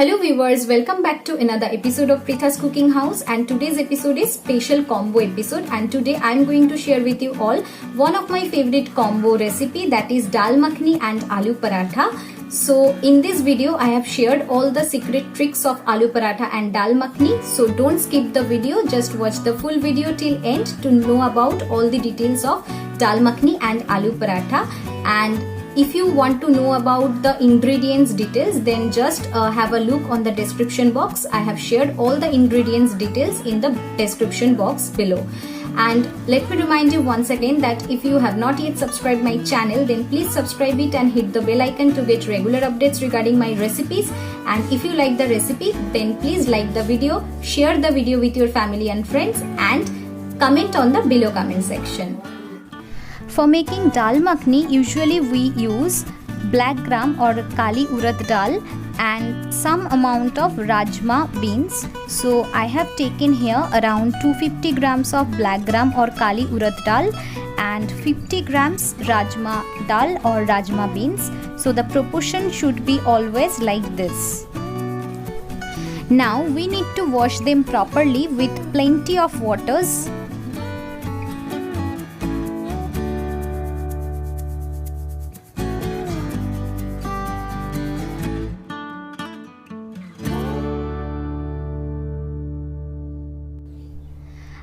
Hello viewers, welcome back to another episode of Pritha's Cooking House, and today's episode is special combo episode, and today I am going to share with you all one of my favorite combo recipe, that is dal makhani and aloo paratha. So in this video I have shared all the secret tricks of aloo paratha and dal makhani, so don't skip the video, just watch the full video till end to know about all the details of dal makhani and aloo paratha. And if you want to know about the ingredients details, then just have a look on the description box. I have shared all the ingredients details in the description box below. And let me remind you once again that if you have not yet subscribed my channel, then please subscribe it and hit the bell icon to get regular updates regarding my recipes. And if you like the recipe, then please like the video, share the video with your family and friends, and comment on the below comment section. For making dal makhani, usually we use black gram or kali urad dal and some amount of rajma beans. So I have taken here around 250 grams of black gram or kali urad dal and 50 grams rajma dal or rajma beans. So the proportion should be always like this. Now we need to wash them properly with plenty of waters.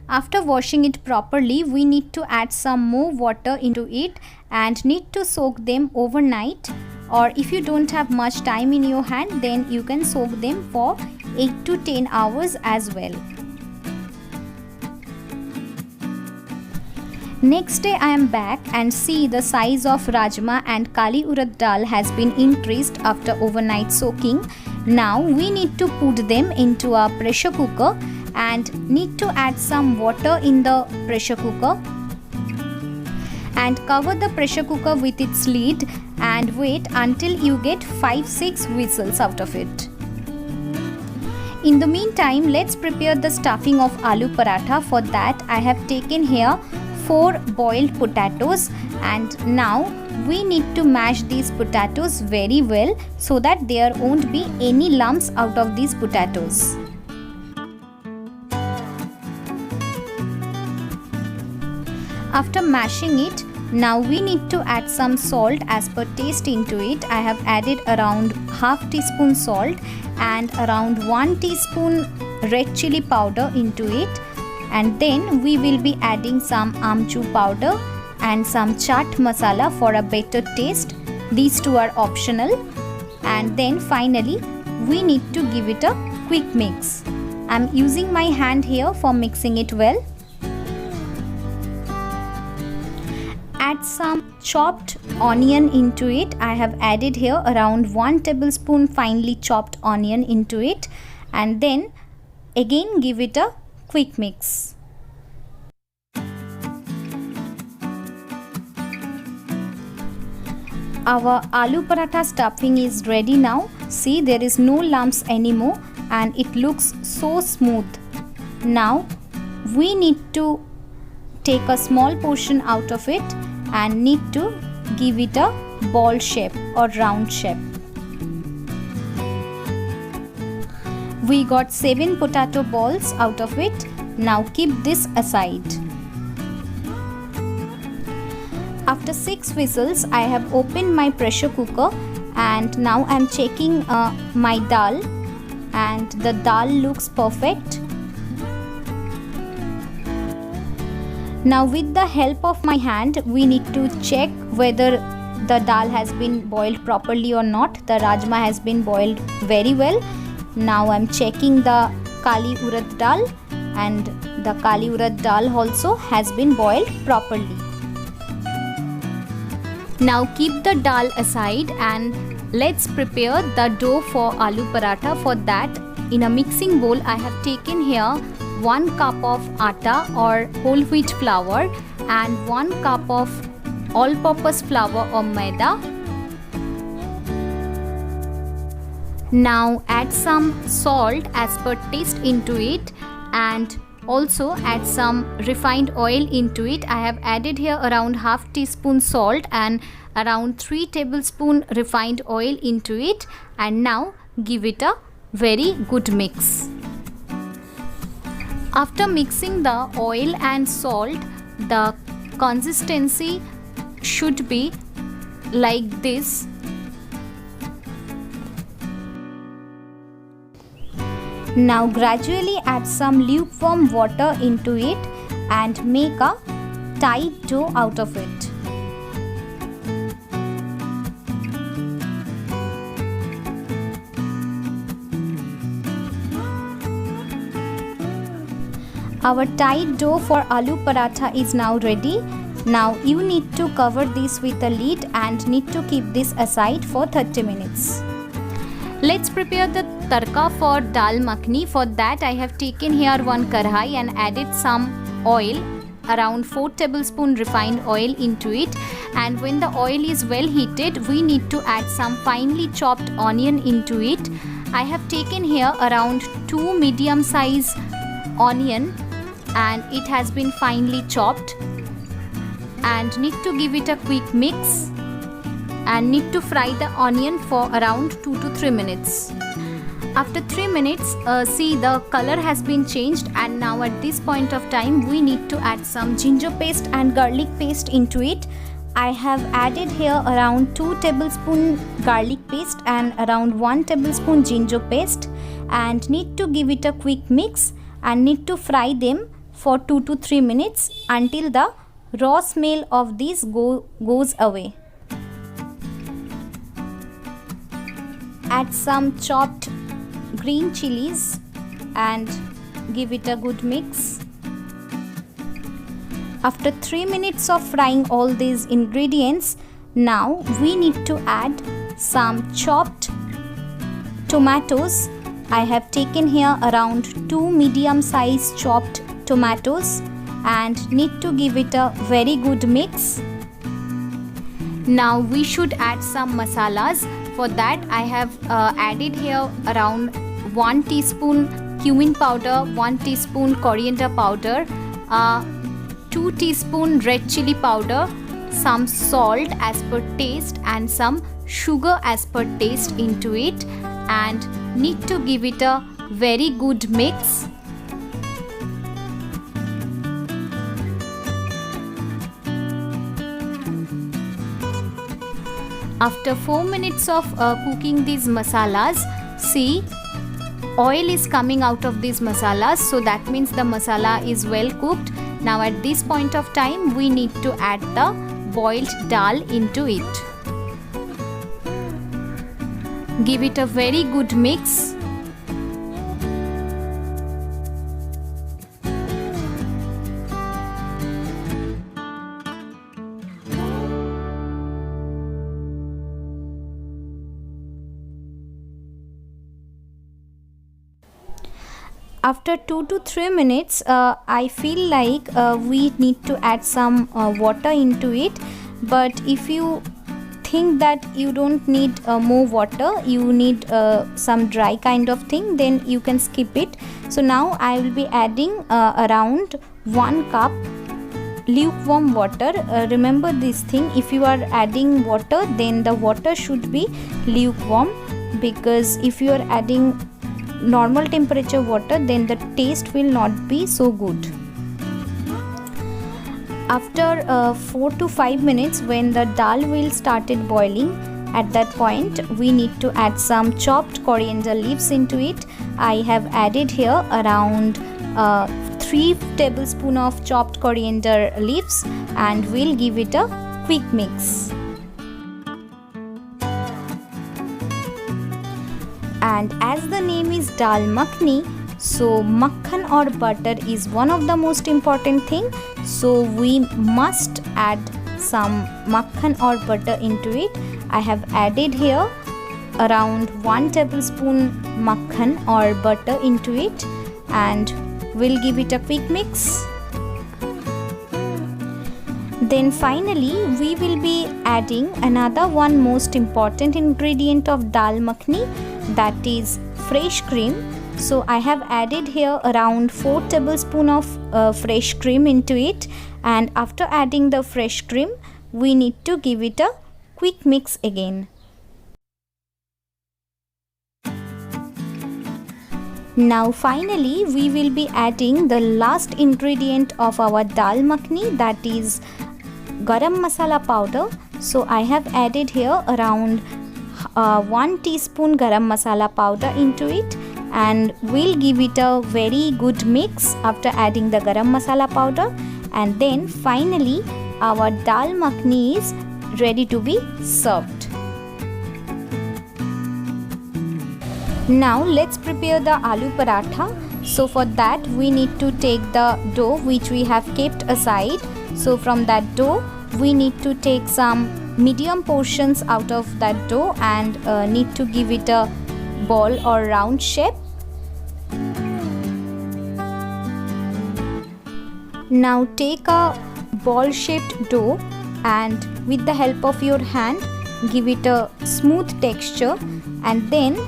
After washing it properly, we need to add some more water into it and need to soak them overnight, or if you don't have much time in your hand, then you can soak them for 8 to 10 hours as well. Next day I am back and see the size of rajma and kali urad dal has been increased after overnight soaking. Now we need to put them into a pressure cooker and need to add some water in the pressure cooker and cover the pressure cooker with its lid and wait until you get 5-6 whistles out of it. In the meantime, let's prepare the stuffing of aloo paratha. For that I have taken here 4 boiled potatoes, and now we need to mash these potatoes very well so that there won't be any lumps out of these potatoes. After mashing it, now we need to add some salt as per taste into it. I have added around half teaspoon salt and around 1 teaspoon red chili powder into it, and then we will be adding some amchur powder and some chaat masala for a better taste. These two are optional. And then finally we need to give it a quick mix. I am using my hand here for mixing it well. Add some chopped onion into it. I have added here around 1 tablespoon finely chopped onion into it, and then again give it a quick mix. Our aloo paratha stuffing is ready now. See, there is no lumps anymore and it looks so smooth. Now we need to take a small portion out of it and need to give it a ball shape or round shape. We got 7 potato balls out of it. Now keep this aside. After 6 whistles, I have opened my pressure cooker and now I am checking my dal, and the dal looks perfect. Now with the help of my hand, we need to check whether the dal has been boiled properly or not. The rajma has been boiled very well. Now I am checking the kali urad dal, and the kali urad dal also has been boiled properly. Now keep the dal aside and let's prepare the dough for aloo paratha. For that, in a mixing bowl I have taken here 1 cup of atta or whole wheat flour and 1 cup of all-purpose flour or maida. Now add some salt as per taste into it, and also add some refined oil into it. I have added here around half teaspoon salt and around 3 tablespoon refined oil into it, and now give it a very good mix. After mixing the oil and salt, the consistency should be like this. Now gradually add some lukewarm water into it and make a tight dough out of it. Our tight dough for aloo paratha is now ready. Now you need to cover this with a lid and need to keep this aside for 30 minutes. Let's prepare the tarka for dal makhni. For that I have taken here one karhai and added some oil, around 4 tablespoons refined oil into it, and when the oil is well heated we need to add some finely chopped onion into it. I have taken here around 2 medium size onion and it has been finely chopped, and need to give it a quick mix and need to fry the onion for around 2 to 3 minutes. After 3 minutes, see the color has been changed, and now at this point of time we need to add some ginger paste and garlic paste into it. I have added here around 2 tablespoons garlic paste and around 1 tablespoon ginger paste, and need to give it a quick mix and need to fry them for 2 to 3 minutes until the raw smell of this goes away. Add some chopped green chilies and give it a good mix. After 3 minutes of frying all these ingredients, now we need to add some chopped tomatoes. I have taken here around 2 medium size chopped tomatoes and need to give it a very good mix. Now we should add some masalas. For that I have added here around 1 teaspoon cumin powder, 1 teaspoon coriander powder, 2 teaspoon red chili powder, some salt as per taste and some sugar as per taste into it, and need to give it a very good mix. After 4 minutes of cooking these masalas, see, oil is coming out of these masalas, so that means the masala is well cooked. Now at this point of time we need to add the boiled dal into it. Give it a very good mix. After 2 to 3 minutes, I feel like we need to add some water into it, but if you think that you don't need more water, you need some dry kind of thing, then you can skip it. So now I will be adding around 1 cup lukewarm water. Remember this thing, if you are adding water, then the water should be lukewarm, because if you are adding normal temperature water, then the taste will not be so good. After 4 to 5 minutes, when the dal will started boiling, at that point we need to add some chopped coriander leaves into it. I have added here around 3 tablespoons of chopped coriander leaves and we'll give it a quick mix. And as the name is dal makhni, so makhan or butter is one of the most important thing, so we must add some makhan or butter into it. I have added here around 1 tablespoon makhan or butter into it and we'll give it a quick mix. Then finally we will be adding another one most important ingredient of dal makhni, that is fresh cream. So I have added here around 4 tablespoons of fresh cream into it, and after adding the fresh cream we need to give it a quick mix again. Now finally we will be adding the last ingredient of our dal makhni, that is garam masala powder. So I have added here around 1 teaspoon garam masala powder into it, and we'll give it a very good mix after adding the garam masala powder. And then finally our dal makhni is ready to be served. Now let's prepare the aloo paratha. So for that we need to take the dough which we have kept aside. So from that dough we need to take some medium portions out of that dough and need to give it a ball or round shape. Now take a ball shaped dough and with the help of your hand give it a smooth texture, and then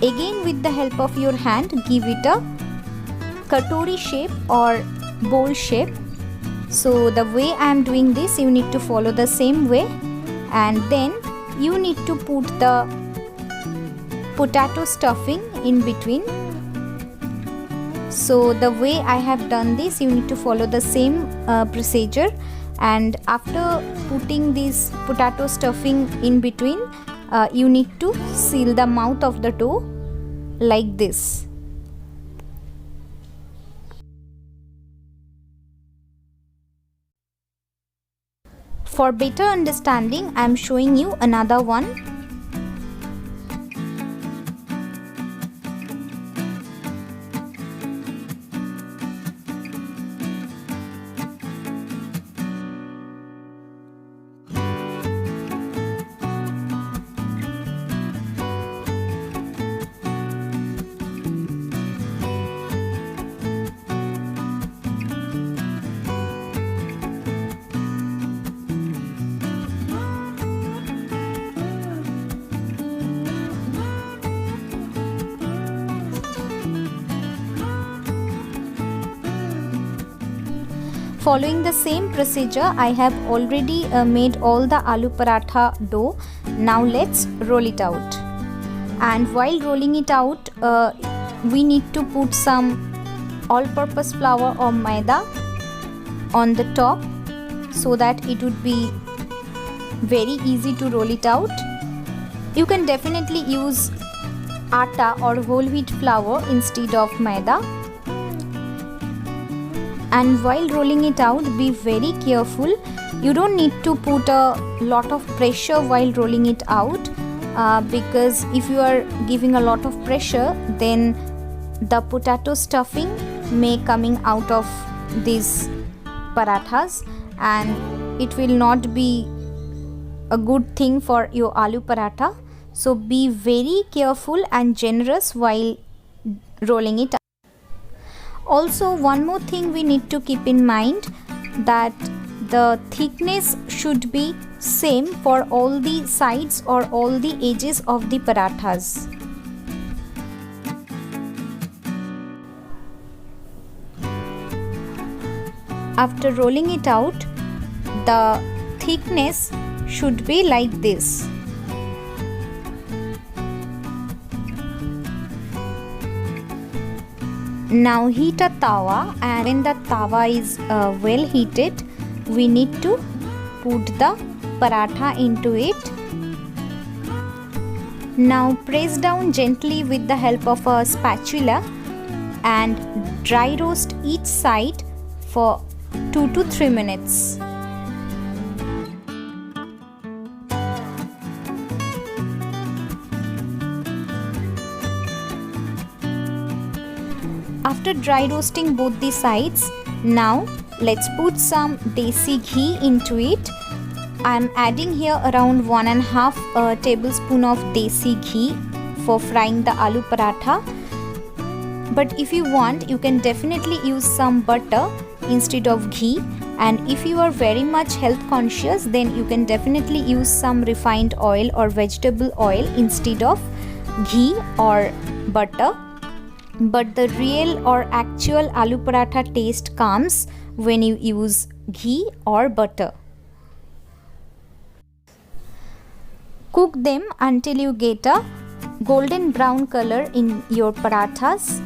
again with the help of your hand give it a katori shape or bowl shape. So the way I am doing this, you need to follow the same way, and then you need to put the potato stuffing in between. So the way I have done this, you need to follow the same procedure, and after putting this potato stuffing in between, you need to seal the mouth of the dough like this. For better understanding, I am showing you another one. Following the same procedure, I have already made all the aloo paratha dough. Now let's roll it out. And while rolling it out, we need to put some all-purpose flour or maida on the top so that it would be very easy to roll it out. You can definitely use atta or whole wheat flour instead of maida. And while rolling it out, be very careful. You don't need to put a lot of pressure while rolling it out, because if you are giving a lot of pressure, then the potato stuffing may coming out of these parathas, and it will not be a good thing for your aloo paratha. So be very careful and generous while rolling it out. Also, one more thing we need to keep in mind, that the thickness should be same for all the sides or all the edges of the parathas. After rolling it out, the thickness should be like this. Now heat a tawa, and when the tawa is well heated, we need to put the paratha into it. Now press down gently with the help of a spatula and dry roast each side for 2 to 3 minutes. After dry roasting both the sides, now let's put some desi ghee into it. I am adding here around 1.5 tablespoon of desi ghee for frying the aloo paratha. But if you want, you can definitely use some butter instead of ghee, and if you are very much health conscious, then you can definitely use some refined oil or vegetable oil instead of ghee or butter. But the real or actual aloo paratha taste comes when you use ghee or butter. Cook them until you get a golden brown color in your parathas.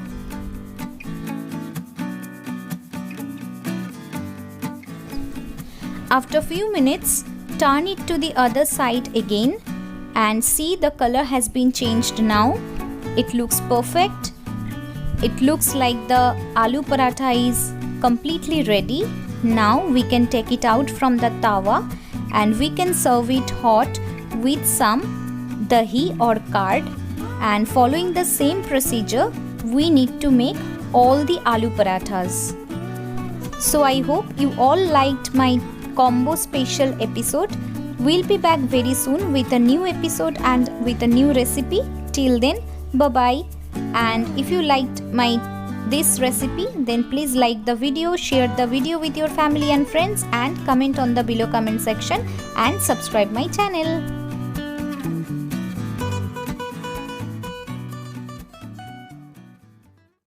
After few minutes, turn it to the other side again and see the color has been changed now. It looks perfect. It looks like the aloo paratha is completely ready. Now we can take it out from the tawa and we can serve it hot with some dahi or curd. And following the same procedure, we need to make all the aloo parathas. So I hope you all liked my combo special episode. We'll be back very soon with a new episode and with a new recipe. Till then, bye bye. And if you liked this recipe, then please like the video, share the video with your family and friends, and comment on the below comment section and subscribe my channel.